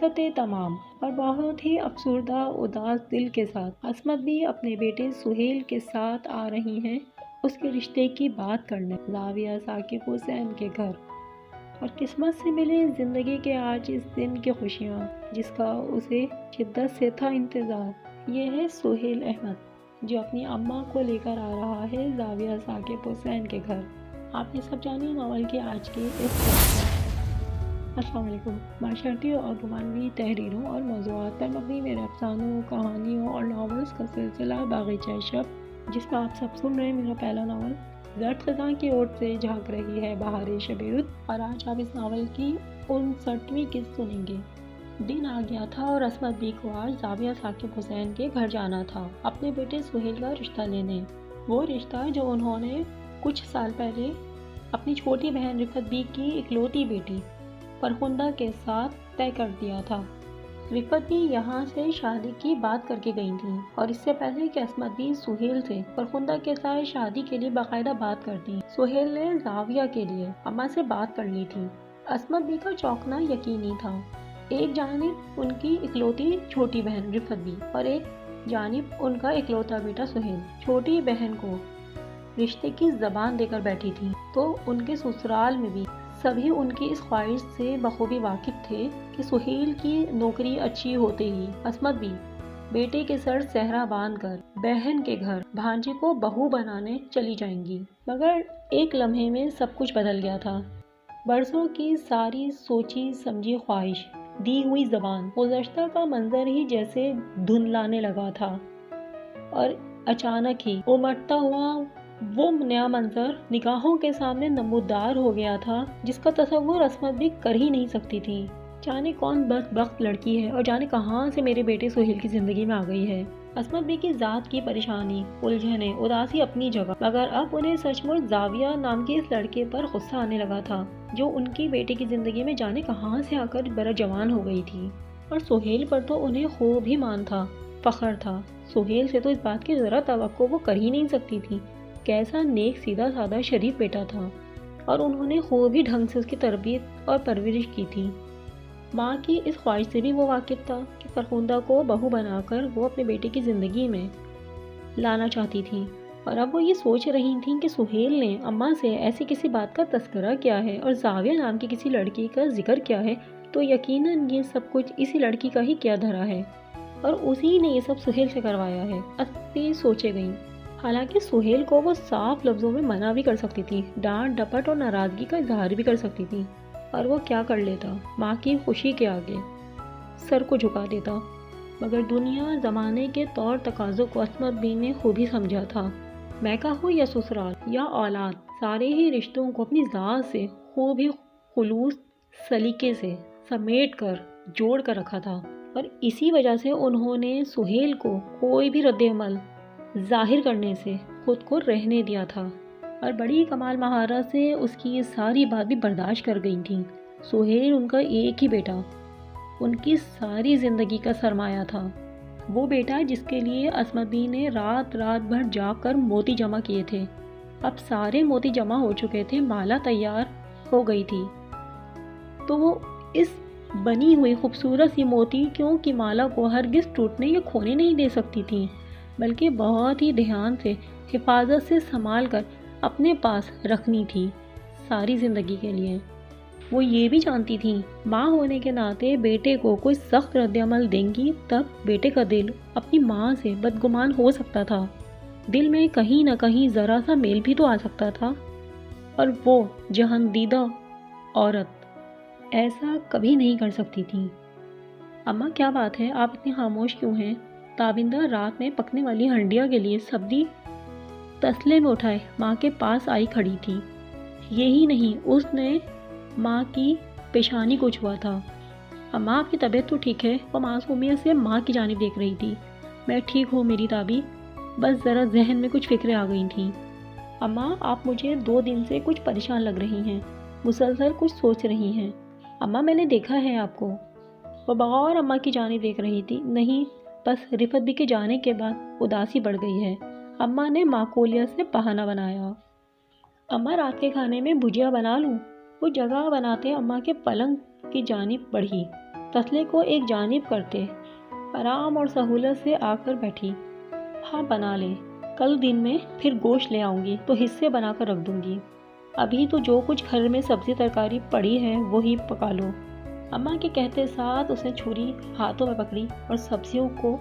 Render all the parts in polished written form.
حرکت تمام اور بہت ہی افسردہ اداس دل کے ساتھ عصمت بھی اپنے بیٹے سہیل کے ساتھ آ رہی ہیں اس کے رشتے کی بات کرنے زاویہ ثاقب حسین کے گھر، اور قسمت سے ملے زندگی کے آج اس دن کی خوشیاں جس کا اسے شدت سے تھا انتظار۔ یہ ہے سہیل احمد جو اپنی اماں کو لے کر آ رہا ہے زاویہ ثاقب حسین کے گھر۔ آپ یہ سب جانیے ناول کے آج کے اس حصے۔ السلام علیکم۔ معاشرتی اور رومانوی تحریروں اور موضوعات پر مبنی میرے افسانوں، کہانیوں اور ناولز کا سلسلہ باغیچہ شب، جس میں آپ سب سن رہے ہیں میرا پہلا ناول زرد خزاں کی اوٹ سے جھانک رہی ہے بہار شب رود، اور آج آپ اس ناول کی 59ویں قسط سنیں گے۔ دن آ گیا تھا اور عصمت بی کو آج زاویہ ثاقب حسین کے گھر جانا تھا اپنے بیٹے سہیل کا رشتہ لینے، وہ رشتہ جو انہوں نے کچھ سال پہلے اپنی چھوٹی بہن رفت بی کی اکلوتی بیٹی فرخندہ کے ساتھ طے کر دیا تھا۔ رفت بھی یہاں سے شادی کی بات کر کے گئی تھی، اور اس سے پہلے کہ عصمت بھی سہیل سے فرخندہ کے ساتھ شادی کے لیے باقاعدہ بات کرتی، سہیل نے زاویہ کے لیے اماں سے بات کر لی تھی۔ عصمت بھی کا چونکنا یقینی تھا، ایک جانب ان کی اکلوتی چھوٹی بہن رفت بھی اور ایک جانب ان کا اکلوتا بیٹا سہیل۔ چھوٹی بہن کو رشتے کی زبان دے کر بیٹھی تھی تو ان کے سسرال میں بھی سبھی ان کی اس خواہش سے بخوبی واقف تھے کہ سہیل کی نوکری اچھی ہوتے ہی عصمت بھی بیٹے کے سر صحرا باندھ کر بہن کے گھر بھانجے کو بہو بنانے چلی جائیں گی۔ مگر ایک لمحے میں سب کچھ بدل گیا تھا۔ برسوں کی ساری سوچی سمجھی خواہش، دی ہوئی زبان، گزشتہ کا منظر ہی جیسے دھندلانے لگا تھا، اور اچانک ہی امٹتا ہوا وہ نیا منظر نگاہوں کے سامنے نمودار ہو گیا تھا جس کا تصور عصمت بھی کر ہی نہیں سکتی تھی۔ جانے کون بدبخت لڑکی ہے اور جانے کہاں سے میرے بیٹے سہیل کی زندگی میں آ گئی ہے۔ عصمت بھی کی ذات کی پریشانی، الجھنیں، اداسی اپنی جگہ، مگر اب انہیں سچ مچ زاویہ نام کے اس لڑکے پر غصہ آنے لگا تھا جو ان کی بیٹے کی زندگی میں جانے کہاں سے آ کر برا جوان ہو گئی تھی، اور سہیل پر تو انہیں خوب ہی مان تھا، فخر تھا۔ سہیل سے تو اس بات کی ذرا توقع وہ کر ہی نہیں سکتی تھی، کیسا نیک سیدھا سادہ شریف بیٹا تھا، اور انہوں نے خوب ہی ڈھنگ سے اس کی تربیت اور پرورش کی تھی۔ ماں کی اس خواہش سے بھی وہ واقف تھا کہ فرخندہ کو بہو بنا کر وہ اپنے بیٹے کی زندگی میں لانا چاہتی تھی، اور اب وہ یہ سوچ رہی تھیں کہ سہیل نے اماں سے ایسی کسی بات کا تذکرہ کیا ہے اور زاویہ نام کی کسی لڑکی کا ذکر کیا ہے تو یقیناً یہ سب کچھ اسی لڑکی کا ہی کیا دھرا ہے، اور اسی نے یہ سب سہیل سے کروایا ہے۔ اسی سوچے گئیں، حالانکہ سہیل کو وہ صاف لفظوں میں منع بھی کر سکتی تھی، ڈانٹ ڈپٹ اور ناراضگی کا اظہار بھی کر سکتی تھی، اور وہ کیا کر لیتا، ماں کی خوشی کے آگے سر کو جھکا دیتا۔ مگر دنیا زمانے کے طور تقاضوں کو عصمت بی نے خوب ہی سمجھا تھا۔ میکہ ہو یا سسرال یا اولاد، سارے ہی رشتوں کو اپنی ذات سے خوب ہی خلوص سلیقے سے سمیٹ کر جوڑ کر رکھا تھا، اور اسی وجہ سے انہوں نے سہیل کو کوئی بھی رد عمل ظاہر کرنے سے خود کو رہنے دیا تھا، اور بڑی کمال مہارت سے اس کی یہ ساری بات بھی برداشت کر گئی تھیں۔ سہیل ان کا ایک ہی بیٹا، ان کی ساری زندگی کا سرمایہ تھا، وہ بیٹا جس کے لیے عصمت بی نے رات رات بھر جاگ کر موتی جمع کیے تھے۔ اب سارے موتی جمع ہو چکے تھے، مالا تیار ہو گئی تھی، تو وہ اس بنی ہوئی خوبصورت سی موتی کیوں کی مالا کو ہرگز ٹوٹنے یا کھونے نہیں دے سکتی تھی، بلکہ بہت ہی دھیان سے حفاظت سے سنبھال کر اپنے پاس رکھنی تھی ساری زندگی کے لیے۔ وہ یہ بھی جانتی تھیں ماں ہونے کے ناطے بیٹے کو کوئی سخت رد عمل دیں گی تب بیٹے کا دل اپنی ماں سے بدگمان ہو سکتا تھا، دل میں کہیں نہ کہیں ذرا سا میل بھی تو آ سکتا تھا، اور وہ جہاندیدہ عورت ایسا کبھی نہیں کر سکتی تھی۔ اماں کیا بات ہے، آپ اتنی خاموش کیوں ہیں؟ تابندہ رات میں پکنے والی ہنڈیا کے لیے سبزی تسلے میں اٹھائے ماں کے پاس آئی کھڑی تھی۔ یہی نہیں، اس نے ماں کی پیشانی کو چھوا تھا۔ اماں آپ کی طبیعت تو ٹھیک ہے؟ وہ معصومیت سے ماں کی جانب دیکھ رہی تھی۔ میں ٹھیک ہوں میری تابی، بس ذرا ذہن میں کچھ فکریں آ گئی تھیں۔ اماں آپ مجھے 2 دن سے کچھ پریشان لگ رہی ہیں، مسلسل کچھ سوچ رہی ہیں۔ اماں میں نے دیکھا ہے آپ کو۔ وہ بغور اماں کی جانب دیکھ رہی تھی۔ نہیں، بس رفت بھی کے جانے کے بعد اداسی بڑھ گئی ہے۔ اماں نے معقولیت سے بہانہ بنایا۔ اماں رات کے کھانے میں بھجیا بنا لوں؟ وہ جگہ بناتے اماں کے پلنگ کی جانب بڑھی۔ تسلے کو ایک جانب کرتے آرام اور سہولت سے آ کر بیٹھی۔ ہاں بنا لے، کل دن میں پھر گوشت لے آؤں گی تو حصے بنا کر رکھ دوں گی، ابھی تو جو کچھ گھر میں سبزی ترکاری پڑی ہے وہی پکا لو۔ اماں کے کہتے ساتھ اس نے چھری ہاتھوں میں پکڑی اور سبزیوں کو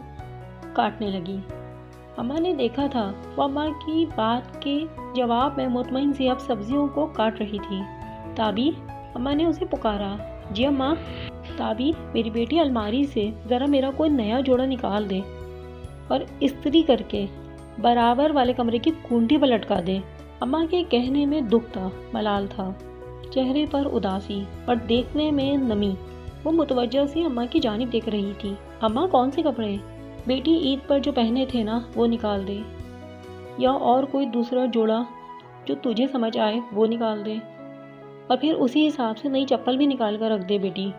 کاٹنے لگی۔ اماں نے دیکھا تھا وہ اماں کی بات کے جواب میں مطمئن سی اب سبزیوں کو کاٹ رہی تھی۔ تابی، اماں نے اسے پکارا۔ جی اماں۔ تابی، میری بیٹی الماری سے ذرا میرا کوئی نیا جوڑا نکال دے اور استری کر کے برابر والے کمرے کی کنڈی پر لٹکا دے۔ اماں کے کہنے میں دکھ تھا، ملال تھا، چہرے پر اداسی اور دیکھنے میں نمی۔ وہ متوجہ سی اماں کی جانب دیکھ رہی تھی۔ اماں کون سے کپڑے؟ بیٹی عید پر جو پہنے تھے نا وہ نکال دے، یا اور کوئی دوسرا جوڑا جو تجھے سمجھ آئے وہ نکال دے، اور پھر اسی حساب سے نئی چپل بھی نکال کر رکھ دے بیٹی۔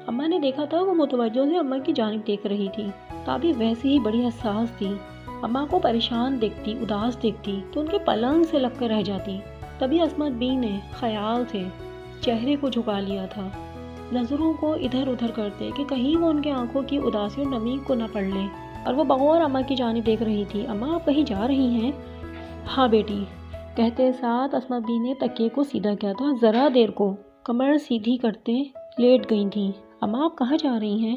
اماں نے دیکھا تھا وہ متوجہ سے اماں کی جانب دیکھ رہی تھی۔ تابی ویسے ہی بڑی حساس تھی، اماں کو پریشان دیکھتی، اداس دیکھتی تو ان کے پلنگ سے لگ کر رہ جاتی۔ تبھی عصمت بی نے خیال سے چہرے کو جھکا لیا تھا، نظروں کو ادھر ادھر کرتے کہ کہیں وہ ان کے آنکھوں کی اداسی اور نمی کو نہ پڑ لے، اور وہ بغور اماں کی جانب دیکھ رہی تھی۔ اماں آپ کہیں جا رہی ہیں؟ ہاں بیٹی، کہتے ساتھ عصمت بی نے تکیے کو سیدھا کیا تھا، ذرا دیر کو کمر سیدھی کرتے لیٹ گئی تھی۔ اماں آپ کہاں جا رہی ہیں؟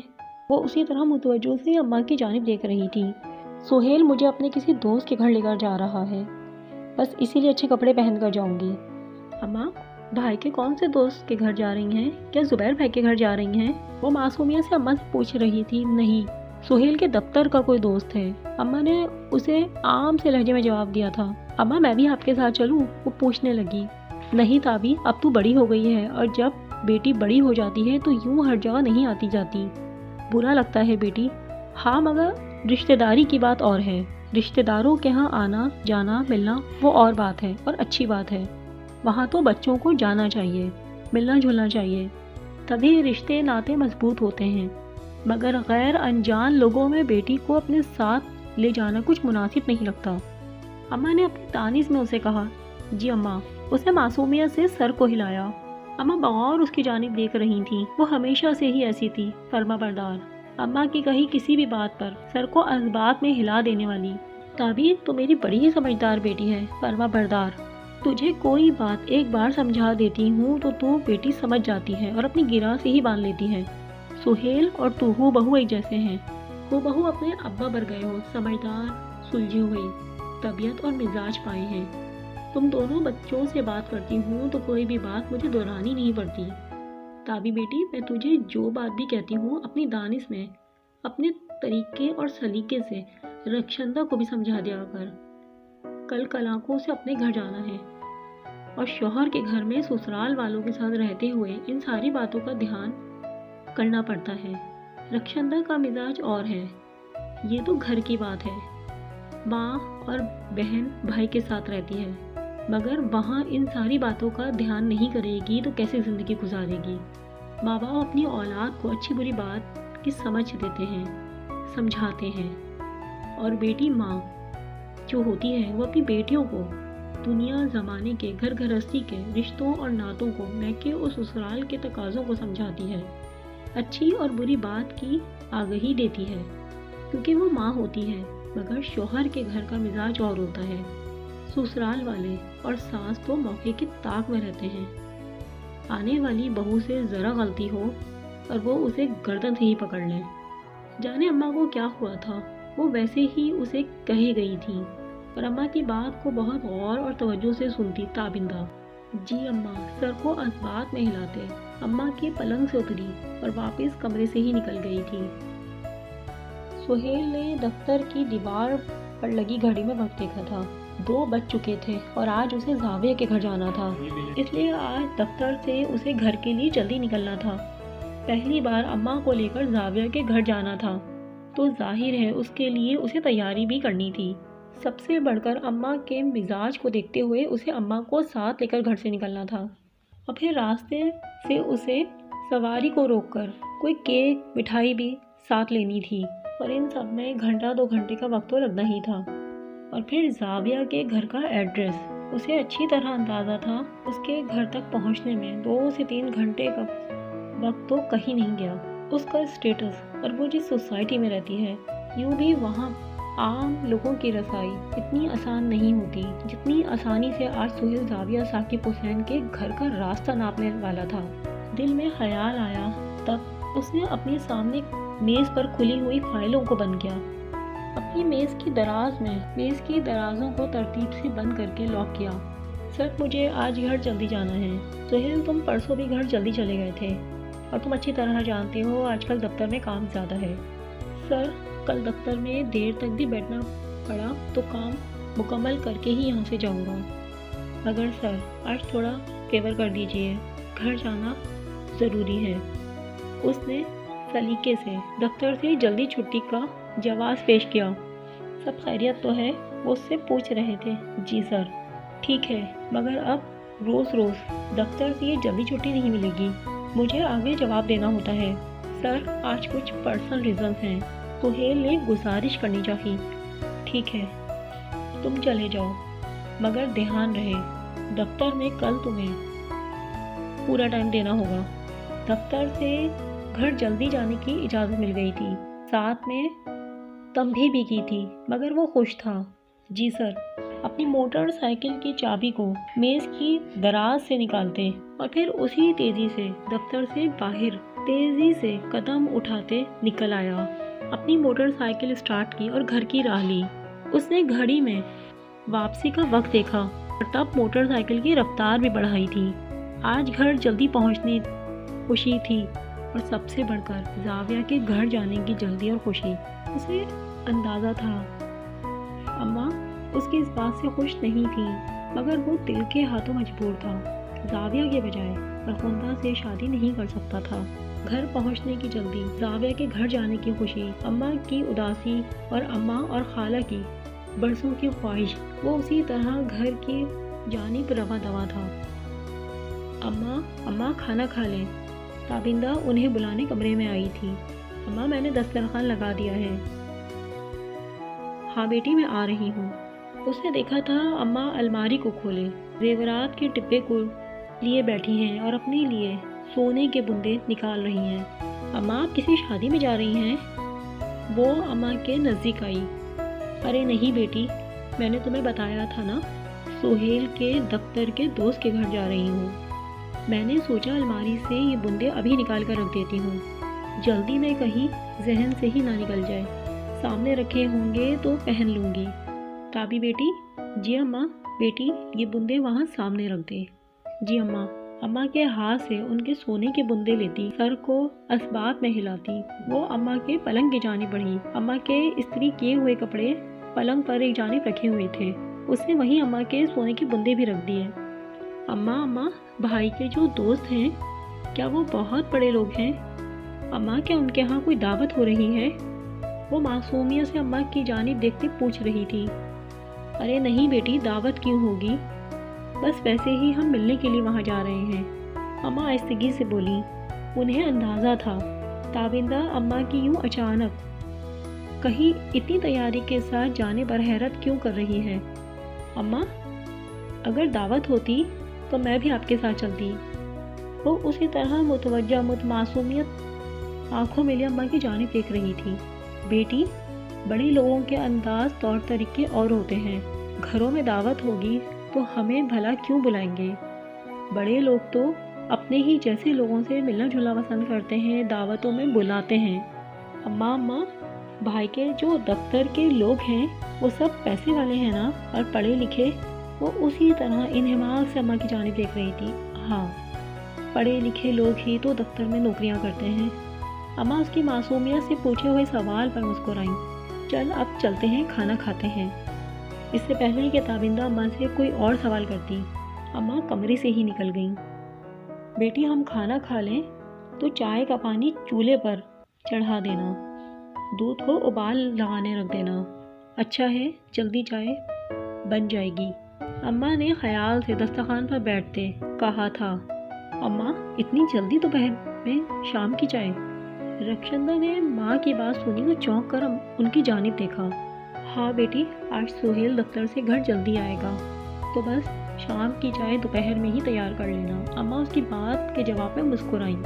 وہ اسی طرح متوجہ سے اماں کی جانب دیکھ رہی تھی۔ سہیل مجھے اپنے کسی دوست کے گھر لے کر جا رہا ہے، بس اسی لیے اچھے کپڑے پہن کر جاؤں گی۔ اماں، بھائی کے کون سے دوست کے گھر جا رہی ہیں؟ کیا زبیر بھائی کے گھر جا رہی ہیں؟ وہ معصومیت سے اماں سے پوچھ رہی تھی۔ نہیں، سہیل کے دفتر کا کوئی دوست ہے، اماں نے اسے عام سے لہجے میں جواب دیا تھا۔ اماں میں بھی آپ کے ساتھ چلوں؟ وہ پوچھنے لگی۔ نہیں تابی، اب تو بڑی ہو گئی ہے، اور جب بیٹی بڑی ہو جاتی ہے تو یوں ہر جگہ نہیں آتی جاتی، برا لگتا ہے بیٹی۔ ہاں مگر رشتہ داری کی بات اور ہے، رشتہ داروں کے ہاں آنا جانا ملنا وہ اور بات ہے اور اچھی بات ہے، وہاں تو بچوں کو جانا چاہیے، ملنا جلنا چاہیے، تبھی رشتے ناتے مضبوط ہوتے ہیں، مگر غیر انجان لوگوں میں بیٹی کو اپنے ساتھ لے جانا کچھ مناسب نہیں لگتا۔ اماں نے اپنی تانیث میں اسے کہا۔ جی اماں۔ اس نے معصومیت سے سر کو ہلایا۔ اماں بغور اس کی جانب دیکھ رہی تھیں، وہ ہمیشہ سے ہی ایسی تھی، فرما بردار، اماں کی کہی کسی بھی بات پر سر کو اسبات میں ہلا دینے والی۔ تابی، تو میری بڑی ہی سمجھدار بیٹی ہے، فرما بردار، تجھے کوئی بات ایک بار سمجھا دیتی ہوں تو بیٹی سمجھ جاتی ہے اور اپنی گرہ سے ہی باندھ لیتی ہے۔ سہیل اور تو ہو بہو ایک جیسے ہیں، ہو بہو اپنے ابا بر گئے ہو، سمجھدار، سلجھی ہوئی طبیعت اور مزاج پائے ہیں۔ تم دونوں بچوں سے بات کرتی ہوں تو کوئی بھی بات مجھے دہرانی نہیں پڑتی۔ تابی بیٹی، میں تجھے جو بات بھی کہتی ہوں اپنی دانش میں، اپنے طریقے اور سلیقے سے رخشندہ کو بھی سمجھا دیا کر۔ کل کلاکوں سے اپنے گھر جانا ہے، اور شوہر کے گھر میں سسرال والوں کے ساتھ رہتے ہوئے ان ساری باتوں کا دھیان کرنا پڑتا ہے۔ رخشندہ کا مزاج اور ہے، یہ تو گھر کی بات ہے، ماں اور بہن بھائی کے ساتھ رہتی ہے، مگر وہاں ان ساری باتوں کا دھیان نہیں کرے گی تو کیسے زندگی گزارے گی؟ ماں باپ اپنی اولاد کو اچھی بری بات کی سمجھ دیتے ہیں، سمجھاتے ہیں، اور بیٹی ماں جو ہوتی ہے وہ اپنی بیٹیوں کو دنیا زمانے کے گھر گھرستی کے رشتوں اور نعتوں کو، میکے اور سسرال کے تقاضوں کو سمجھاتی ہے، اچھی اور بری بات کی آگہی دیتی ہے، کیونکہ وہ ماں ہوتی ہے، مگر شوہر کے گھر کا مزاج اور ہوتا ہے، سسرال والے اور ساس تو موقع کی طاق میں رہتے ہیں، آنے والی بہو سے ذرا غلطی ہو اور وہ اسے گردن سے ہی پکڑ لیں۔ جانے اماں کو کیا ہوا تھا، وہ ویسے ہی اسے کہے گئی تھی، اور اماں کی بات کو بہت غور اور توجہ سے سنتی تابندہ۔ جی اماں، سر کو اسبات میں ہلاتے اماں کی پلنگ سے اتری اور واپس کمرے سے ہی نکل گئی تھی۔ سہیل نے دفتر کی دیوار پر لگی گھڑی میں وقت دیکھا تھا، 2 بج چکے تھے اور آج اسے زاویہ کے گھر جانا تھا، اس لیے آج دفتر سے اسے گھر کے لیے جلدی نکلنا تھا۔ پہلی بار اماں کو لے کر زاویہ کے گھر جانا تھا تو ظاہر ہے اس کے لیے اسے تیاری بھی کرنی تھی، سب سے بڑھ کر اماں کے مزاج کو دیکھتے ہوئے اسے اماں کو ساتھ لے کر گھر سے نکلنا تھا، اور پھر راستے سے اسے سواری کو روک کر کوئی کیک مٹھائی بھی ساتھ لینی تھی، اور ان سب میں گھنٹہ 2 گھنٹے کا وقت تو لگنا ہی تھا، اور پھر زاویہ کے گھر کا ایڈریس اسے اچھی طرح اندازہ تھا، اس کے گھر تک پہنچنے میں 2 سے 3 گھنٹے کا وقت تو کہیں نہیں گیا۔ اس کا اسٹیٹس اور وہ جس سوسائٹی میں رہتی ہے، یوں بھی وہاں عام لوگوں کی رسائی اتنی آسان نہیں ہوتی جتنی آسانی سے آج سہیل زاویہ ثاقب حسین کے گھر کا راستہ ناپنے والا تھا۔ دل میں خیال آیا تب اس نے اپنے سامنے میز پر کھلی ہوئی فائلوں کو بند کیا، اپنی میز کی درازوں کو ترتیب سے بند کر کے لاک کیا۔ سر مجھے آج گھر جلدی جانا ہے۔ سہیل تم پرسوں بھی گھر جلدی چلے گئے تھے اور تم اچھی طرح جانتے ہو آج کل دفتر میں کام زیادہ ہے۔ سر کل دفتر میں دیر تک بھی بیٹھنا پڑا تو کام مکمل کر کے ہی یہاں سے جاؤں گا، مگر سر آج تھوڑا فیور کر دیجیے، گھر جانا ضروری ہے۔ اس نے سلیقے سے دفتر سے جلدی چھٹی کا جواز پیش کیا۔ سب خیریت تو ہے؟ وہ اس سے پوچھ رہے تھے۔ جی سر ٹھیک ہے، مگر اب روز دفتر سے یہ جلدی چھٹی نہیں ملے گی، مجھے آگے جواب دینا ہوتا ہے۔ سر آج کچھ پرسنل ریزنز ہیں، سہیل نے گزارش کرنی چاہی۔ ٹھیک ہے تم چلے جاؤ، مگر دھیان رہے دفتر میں کل تمہیں پورا ٹائم دینا ہوگا۔ دفتر سے گھر جلدی جانے کی اجازت مل گئی تھی، ساتھ میں تنبیہ بھی کی تھی، مگر وہ خوش تھا۔ جی سر۔ اپنی موٹر سائیکل کی چابی کو میز کی دراز سے نکالتے اور پھر اسی تیزی سے دفتر سے باہر تیزی سے قدم اٹھاتے نکل آیا۔ اپنی موٹر سائیکل اسٹارٹ کی اور گھر کی راہ لی۔ اس نے گھڑی میں واپسی کا وقت دیکھا اور تب موٹر سائیکل کی رفتار بھی بڑھائی تھی۔ آج گھر جلدی پہنچنے خوشی تھی اور سب سے بڑھ کر زاویہ کے گھر جانے کی جلدی اور خوشی۔ اسے اندازہ تھا اماں اس کی اس بات سے خوش نہیں تھی، مگر وہ دل کے ہاتھوں مجبور تھا۔ زاویہ کے بجائے فرخندہ سے شادی نہیں کر سکتا تھا۔ گھر پہنچنے کی جلدی، زاویہ کے گھر جانے کی خوشی، اماں کی اداسی اور اماں اور خالہ کی برسوں کی خواہش، وہ اسی طرح گھر کی جانب رواں دواں تھا۔ اماں کھانا کھا لیں۔ تابندہ انہیں بلانے کمرے میں آئی تھی۔ اماں میں نے دسترخوان لگا دیا ہے۔ ہاں بیٹی میں آ رہی ہوں۔ اس نے دیکھا تھا اماں الماری کو کھولے زیورات کے ڈبے کو لیے بیٹھی ہیں اور اپنے لیے سونے کے بندے نکال رہی ہیں۔ اماں آپ کسی شادی میں جا رہی ہیں؟ وہ اماں کے نزدیک آئی۔ ارے نہیں بیٹی، میں نے تمہیں بتایا تھا نا، سہیل کے دفتر کے دوست کے گھر جا رہی ہوں۔ میں نے سوچا الماری سے یہ بندے ابھی نکال کر رکھ دیتی ہوں، جلدی میں کہیں ذہن سے ہی نہ نکل جائے، سامنے رکھے ہوں گے تو پہن لوں گی۔ تابی بیٹی؟ جی اماں۔ بیٹی یہ بندے وہاں سامنے رکھ دے۔ جی اماں۔ اماں کے ہاتھ سے ان کے سونے کے بندے لیتی، سر کو اسباب میں ہلاتی، وہ اماں کے پلنگ کی جانب بڑھی۔ اماں کے استری کیے ہوئے کپڑے پلنگ پر ایک جانب رکھے ہوئے تھے، اس نے وہیں اماں کے سونے کے بندے بھی رکھ دیے۔ اماں بھائی کے جو دوست ہیں کیا وہ بہت بڑے لوگ ہیں؟ اماں کیا ان کے ہاں کوئی دعوت ہو رہی ہے؟ وہ معصومیت سے اماں کی جانب دیکھتے پوچھ رہی تھی۔ ارے نہیں بیٹی، دعوت کیوں ہوگی، بس ویسے ہی ہم ملنے کے لیے وہاں جا رہے ہیں، اماں آہستگی سے بولی۔ انہیں اندازہ تھا تابندہ اماں کی یوں اچانک کہیں اتنی تیاری کے ساتھ جانے پر حیرت کیوں کر رہی ہے۔ اماں اگر دعوت ہوتی تو میں بھی آپ کے ساتھ چلتی۔ وہ اسی طرح متوجہ معصومیت آنکھوں میں لیے اماں کی جانب دیکھ رہی تھی۔ بیٹی بڑے لوگوں کے انداز طور طریقے اور ہوتے ہیں، گھروں میں دعوت ہوگی تو ہمیں بھلا کیوں بلائیں گے؟ بڑے لوگ تو اپنے ہی جیسے لوگوں سے ملنا جلنا پسند کرتے ہیں، دعوتوں میں بلاتے ہیں۔ اماں بھائی کے جو دفتر کے لوگ ہیں وہ سب پیسے والے ہیں نا اور پڑھے لکھے؟ وہ اسی طرح انہماک سے اماں کی جانب دیکھ رہی تھی۔ ہاں پڑھے لکھے لوگ ہی تو دفتر میں نوکریاں کرتے ہیں۔ اماں اس کی معصومیت سے پوچھے ہوئے سوال پر مسکرائیں۔ چل اب چلتے ہیں، کھانا کھاتے ہیں۔ اس سے پہلے کہ تابندہ اماں سے کوئی اور سوال کرتی، اماں کمرے سے ہی نکل گئیں۔ بیٹی ہم کھانا کھا لیں تو چائے کا پانی چولہے پر چڑھا دینا، دودھ کو ابال لگانے رکھ دینا، اچھا ہے جلدی چائے بن جائے گی، اماں نے خیال سے دسترخوان پر بیٹھتے کہا تھا۔ اماں اتنی جلدی دوپہر میں شام کی چائے؟ رخشندہ نے ماں کی بات سنی تو چونک کر ان کی جانب دیکھا۔ ہاں بیٹی آج سہیل دفتر سے گھر جلدی آئے گا تو بس شام کی چائے دوپہر میں ہی تیار کر لینا۔ اماں اس کی بات کے جواب میں مسکرائیں۔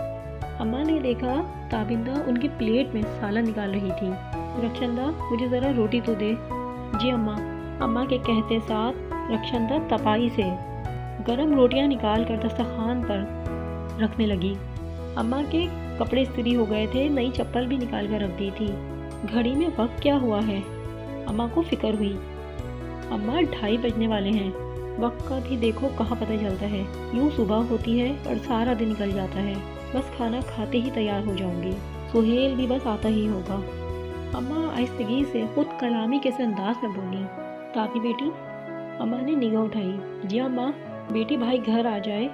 اماں نے دیکھا تابندہ ان کی پلیٹ میں سالن نکال رہی تھی۔ رخشندہ مجھے ذرا روٹی تو دے۔ جی اماں۔ اماں کے کہتے ساتھ رخشندہ تپائی سے گرم روٹیاں نکال کر دسترخوان پر رکھنے لگی۔ اماں کے کپڑے استری ہو گئے تھے، نئی چپل بھی نکال کر رکھ دی تھی۔ گھڑی میں وقت کیا ہوا ہے؟ اماں کو فکر ہوئی۔ اماں 2:30 بجنے والے ہیں۔ وقت کا بھی دیکھو کہاں پتہ چلتا ہے، یوں صبح ہوتی ہے اور سارا دن نکل جاتا ہے۔ بس کھانا کھاتے ہی تیار ہو جاؤں گی، سہیل بھی بس آتا ہی ہوگا۔ اماں آہستگی سے خود کلامی کے انداز میں بولی، تاپی بیٹی۔ اماں نے نگاہ اٹھائی۔ جی اماں۔ بیٹی بھائی گھر آ جائے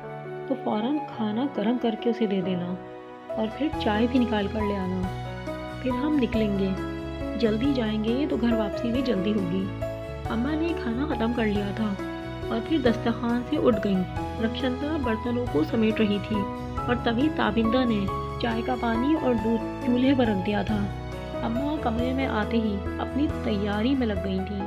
تو فوراً کھانا گرم کر کے اسے دے دینا اور پھر چائے بھی نکال کر لے آنا، پھر ہم نکلیں گے۔ جلدی جائیں گے تو گھر واپسی بھی جلدی ہوگی۔ اماں نے کھانا ختم کر لیا تھا اور پھر دسترخوان سے اٹھ گئیں۔ رخشندہ برتنوں کو سمیٹ رہی تھی اور تبھی تابندہ نے چائے کا پانی اور دودھ چولہے پر رکھ دیا تھا۔ اماں کمرے میں آتے ہی اپنی تیاری میں لگ گئی تھیں۔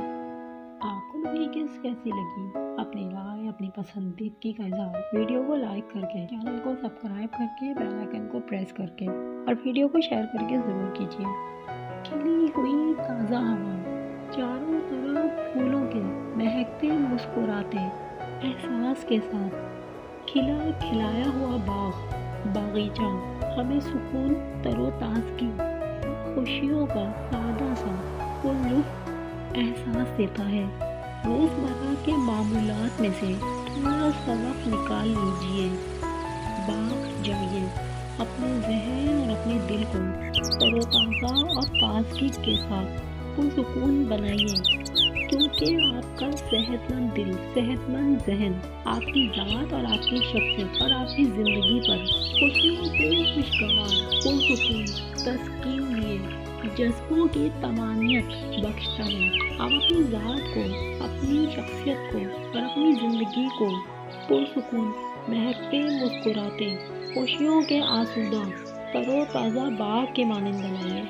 آپ کو میری قصہ کیسی لگی؟ اپنی رائے، اپنی پسندیدگی کا اظہار ویڈیو کو لائک کر کے، چینل کو سبسکرائب کر کے، بیل آئیکن کو پریس کر کے اور ویڈیو کو شیئر کر کے ضرور کیجیے۔ کھلی ہوئی تازہ ہوا، چاروں طرف پھولوں کے مہکتے مسکراتے احساس کے ساتھ کھلا کھلایا ہوا باغیچہ ہمیں سکون، تر و تازگی، خوشیوں کا سادہ سا پرلطف احساس دیتا ہے۔ روزمرہ کے معمولات میں سے تھوڑا سا وقت نکال لیجیے، باغ جائیے، اپنے ذہن اور اپنے دل کو تر و تازہ اور تازگی کے ساتھ پرسکون بنائیے، کیونکہ آپ کا صحت مند دل، صحت مند ذہن آپ کی ذات اور آپ کی شخصیت اور آپ کی زندگی پر خوشیوں سے خوشگوار پرسکون تسکین لیے جذبوں کی تمانیت بخشتا ہے۔ آپ اپنی ذات کو، اپنی شخصیت کو اور اپنی زندگی کو پرسکون، مہکتے مسکراتے، خوشیوں کے آسودہ، تر و تازہ باغ کے مانند بنائیے۔